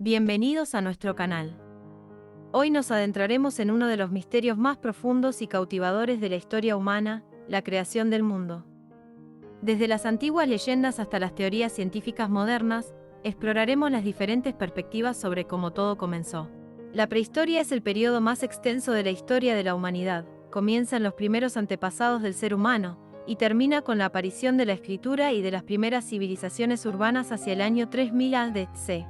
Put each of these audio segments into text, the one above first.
Bienvenidos a nuestro canal. Hoy nos adentraremos en uno de los misterios más profundos y cautivadores de la historia humana, la creación del mundo. Desde las antiguas leyendas hasta las teorías científicas modernas, exploraremos las diferentes perspectivas sobre cómo todo comenzó. La prehistoria es el periodo más extenso de la historia de la humanidad. Comienza en los primeros antepasados del ser humano y termina con la aparición de la escritura y de las primeras civilizaciones urbanas hacia el año 3000 a.C.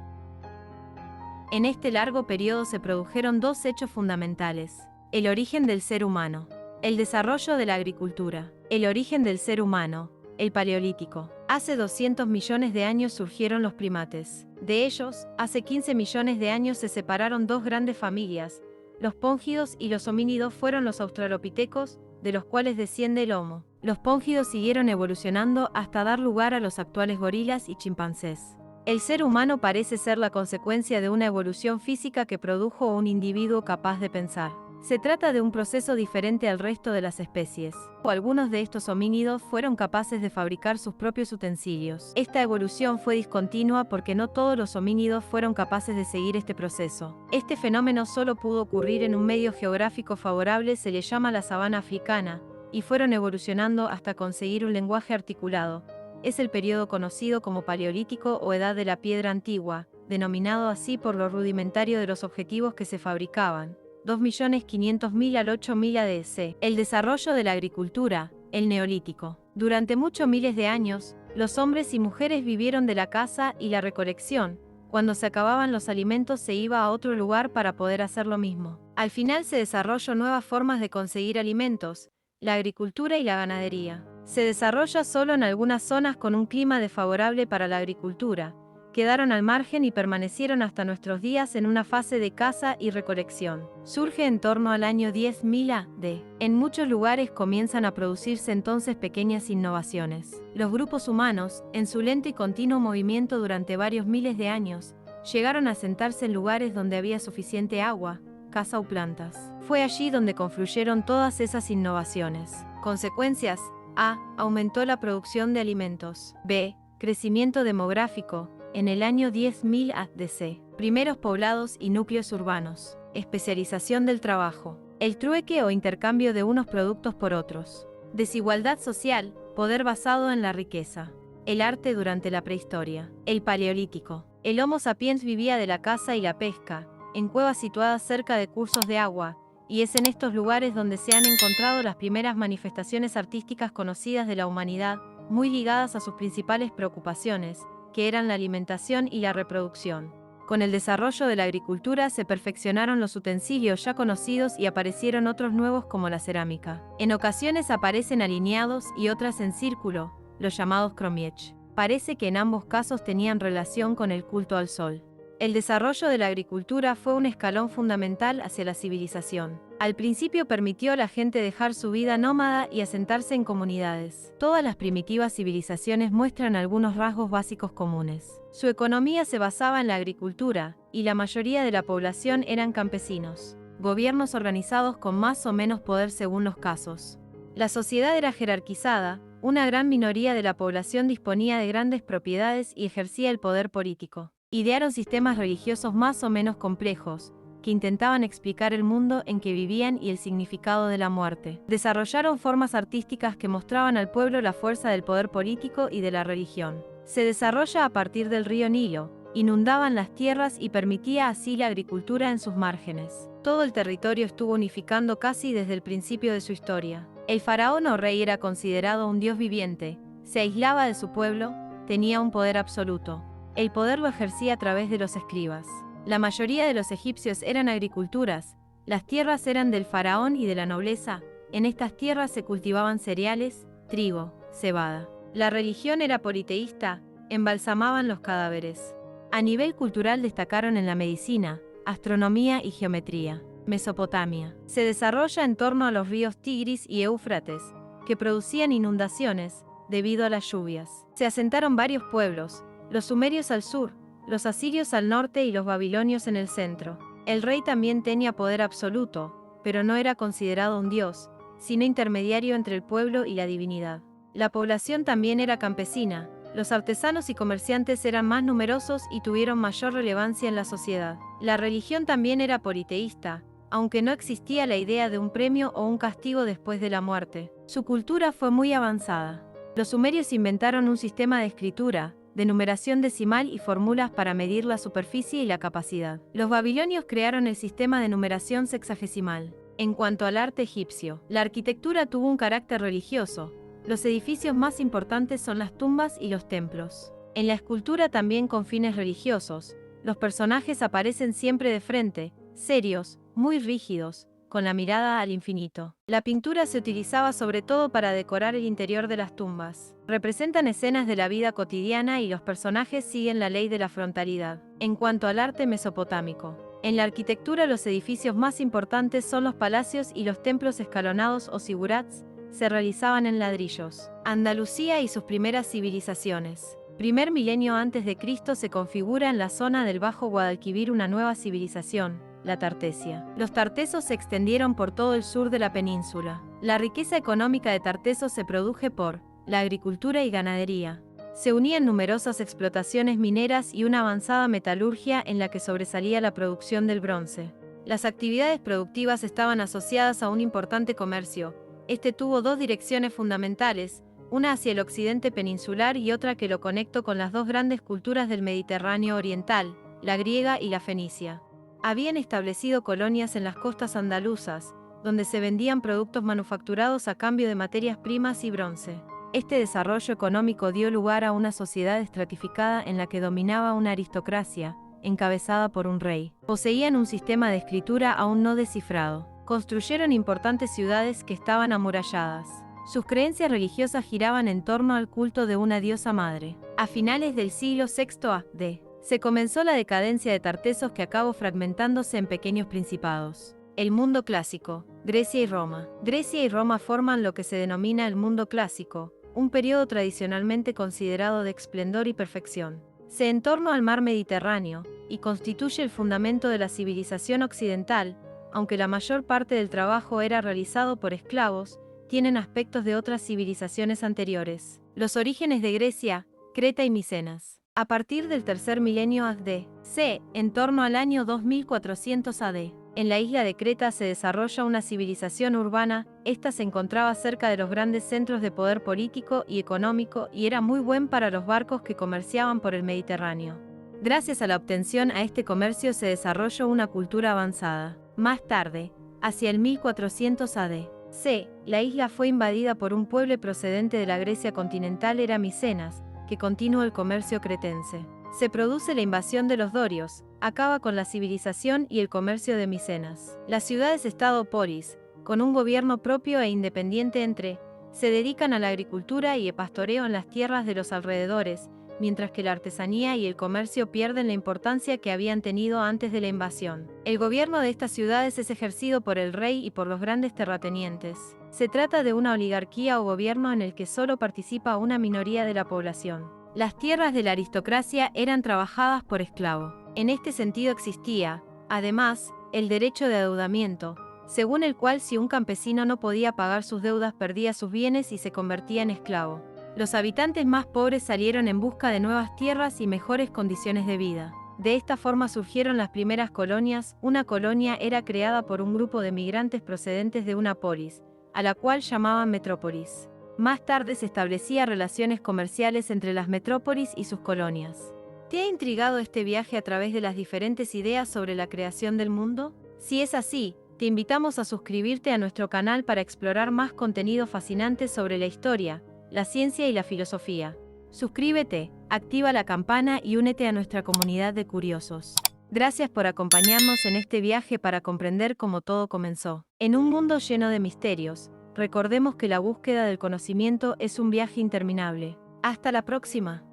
En este largo periodo se produjeron dos hechos fundamentales: el origen del ser humano, el desarrollo de la agricultura. El origen del ser humano, el Paleolítico. Hace 200 millones de años surgieron los primates. De ellos, hace 15 millones de años se separaron dos grandes familias. Los póngidos y los homínidos fueron los australopitecos, de los cuales desciende el Homo. Los póngidos siguieron evolucionando hasta dar lugar a los actuales gorilas y chimpancés. El ser humano parece ser la consecuencia de una evolución física que produjo un individuo capaz de pensar. Se trata de un proceso diferente al resto de las especies. Algunos de estos homínidos fueron capaces de fabricar sus propios utensilios. Esta evolución fue discontinua porque no todos los homínidos fueron capaces de seguir este proceso. Este fenómeno solo pudo ocurrir en un medio geográfico favorable, se le llama la sabana africana, y fueron evolucionando hasta conseguir un lenguaje articulado. Es el periodo conocido como Paleolítico o Edad de la Piedra Antigua, denominado así por lo rudimentario de los objetivos que se fabricaban. 2.500.000 al 8.000 a.C. El desarrollo de la agricultura, el Neolítico. Durante muchos miles de años, los hombres y mujeres vivieron de la caza y la recolección. Cuando se acababan los alimentos se iba a otro lugar para poder hacer lo mismo. Al final se desarrolló nuevas formas de conseguir alimentos, la agricultura y la ganadería. Se desarrolla solo en algunas zonas con un clima desfavorable para la agricultura. Quedaron al margen y permanecieron hasta nuestros días en una fase de caza y recolección. Surge en torno al año 10.000 a.D. En muchos lugares comienzan a producirse entonces pequeñas innovaciones. Los grupos humanos, en su lento y continuo movimiento durante varios miles de años, llegaron a sentarse en lugares donde había suficiente agua, caza o plantas. Fue allí donde confluyeron todas esas innovaciones. Consecuencias: A. Aumentó la producción de alimentos. B. Crecimiento demográfico. En el año 10.000 a.C. Primeros poblados y núcleos urbanos. Especialización del trabajo. El trueque o intercambio de unos productos por otros. Desigualdad social. Poder basado en la riqueza. El arte durante la prehistoria. El Paleolítico. El Homo sapiens vivía de la caza y la pesca, en cuevas situadas cerca de cursos de agua, y es en estos lugares donde se han encontrado las primeras manifestaciones artísticas conocidas de la humanidad, muy ligadas a sus principales preocupaciones, que eran la alimentación y la reproducción. Con el desarrollo de la agricultura se perfeccionaron los utensilios ya conocidos y aparecieron otros nuevos como la cerámica. En ocasiones aparecen alineados y otras en círculo, los llamados kromiech. Parece que en ambos casos tenían relación con el culto al sol. El desarrollo de la agricultura fue un escalón fundamental hacia la civilización. Al principio permitió a la gente dejar su vida nómada y asentarse en comunidades. Todas las primitivas civilizaciones muestran algunos rasgos básicos comunes. Su economía se basaba en la agricultura, y la mayoría de la población eran campesinos. Gobiernos organizados con más o menos poder según los casos. La sociedad era jerarquizada, una gran minoría de la población disponía de grandes propiedades y ejercía el poder político. Idearon sistemas religiosos más o menos complejos, que intentaban explicar el mundo en que vivían y el significado de la muerte. Desarrollaron formas artísticas que mostraban al pueblo la fuerza del poder político y de la religión. Se desarrolla a partir del río Nilo, inundaban las tierras y permitía así la agricultura en sus márgenes. Todo el territorio estuvo unificando casi desde el principio de su historia. El faraón o rey era considerado un dios viviente, se aislaba de su pueblo, tenía un poder absoluto. El poder lo ejercía a través de los escribas. La mayoría de los egipcios eran agriculturas, las tierras eran del faraón y de la nobleza, en estas tierras se cultivaban cereales, trigo, cebada. La religión era politeísta, embalsamaban los cadáveres. A nivel cultural destacaron en la medicina, astronomía y geometría. Mesopotamia. Se desarrolla en torno a los ríos Tigris y Éufrates, que producían inundaciones debido a las lluvias. Se asentaron varios pueblos, los sumerios al sur, los asirios al norte y los babilonios en el centro. El rey también tenía poder absoluto, pero no era considerado un dios, sino intermediario entre el pueblo y la divinidad. La población también era campesina, Los artesanos y comerciantes eran más numerosos y tuvieron mayor relevancia en la sociedad. La religión también era politeísta, aunque no existía la idea de un premio o un castigo después de la muerte. Su cultura fue muy avanzada. Los sumerios inventaron un sistema de escritura, de numeración decimal y fórmulas para medir la superficie y la capacidad. Los babilonios crearon el sistema de numeración sexagesimal. En cuanto al arte egipcio, la arquitectura tuvo un carácter religioso. Los edificios más importantes son las tumbas y los templos. En la escultura también con fines religiosos, los personajes aparecen siempre de frente, serios, muy rígidos, con la mirada al infinito. La pintura se utilizaba sobre todo para decorar el interior de las tumbas. Representan escenas de la vida cotidiana y los personajes siguen la ley de la frontalidad. En cuanto al arte mesopotámico, en la arquitectura los edificios más importantes son los palacios y los templos escalonados o zigurats, se realizaban en ladrillos. Andalucía y sus primeras civilizaciones. Primer milenio antes de Cristo se configura en la zona del Bajo Guadalquivir una nueva civilización, la Tartesia. Los tartesos se extendieron por todo el sur de la península. La riqueza económica de Tarteso se produjo por la agricultura y ganadería. Se unían numerosas explotaciones mineras y una avanzada metalurgia en la que sobresalía la producción del bronce. Las actividades productivas estaban asociadas a un importante comercio. Este tuvo dos direcciones fundamentales, una hacia el occidente peninsular y otra que lo conectó con las dos grandes culturas del Mediterráneo oriental, la griega y la fenicia. Habían establecido colonias en las costas andaluzas, donde se vendían productos manufacturados a cambio de materias primas y bronce. Este desarrollo económico dio lugar a una sociedad estratificada en la que dominaba una aristocracia, encabezada por un rey. Poseían un sistema de escritura aún no descifrado. Construyeron importantes ciudades que estaban amuralladas. Sus creencias religiosas giraban en torno al culto de una diosa madre. A finales del siglo VI a.D., se comenzó la decadencia de Tartesos que acabó fragmentándose en pequeños principados. El mundo clásico, Grecia y Roma. Grecia y Roma forman lo que se denomina el mundo clásico, un periodo tradicionalmente considerado de esplendor y perfección. Se en torno al mar Mediterráneo, y constituye el fundamento de la civilización occidental, aunque la mayor parte del trabajo era realizado por esclavos, tienen aspectos de otras civilizaciones anteriores. Los orígenes de Grecia, Creta y Micenas. A partir del tercer milenio a.d.c., en torno al año 2400 a.d., en la isla de Creta se desarrolla una civilización urbana. Esta se encontraba cerca de los grandes centros de poder político y económico y era muy buen para los barcos que comerciaban por el Mediterráneo. Gracias a la obtención a este comercio se desarrolló una cultura avanzada. Más tarde, hacia el 1400 a.d.c., la isla fue invadida por un pueblo procedente de la Grecia continental, era Micenas, que continuó el comercio cretense. Se produce la invasión de los dorios, acaba con la civilización y el comercio de Micenas. Las ciudades-estado polis, con un gobierno propio e independiente se dedican a la agricultura y el pastoreo en las tierras de los alrededores, mientras que la artesanía y el comercio pierden la importancia que habían tenido antes de la invasión. El gobierno de estas ciudades es ejercido por el rey y por los grandes terratenientes. Se trata de una oligarquía o gobierno en el que solo participa una minoría de la población. Las tierras de la aristocracia eran trabajadas por esclavo. En este sentido existía, además, el derecho de adeudamiento, según el cual si un campesino no podía pagar sus deudas perdía sus bienes y se convertía en esclavo. Los habitantes más pobres salieron en busca de nuevas tierras y mejores condiciones de vida. De esta forma surgieron las primeras colonias. Una colonia era creada por un grupo de migrantes procedentes de una polis, a la cual llamaban metrópolis. Más tarde se establecían relaciones comerciales entre las metrópolis y sus colonias. ¿Te ha intrigado este viaje a través de las diferentes ideas sobre la creación del mundo? Si es así, te invitamos a suscribirte a nuestro canal para explorar más contenido fascinante sobre la historia, la ciencia y la filosofía. Suscríbete, activa la campana y únete a nuestra comunidad de curiosos. Gracias por acompañarnos en este viaje para comprender cómo todo comenzó. En un mundo lleno de misterios, recordemos que la búsqueda del conocimiento es un viaje interminable. Hasta la próxima.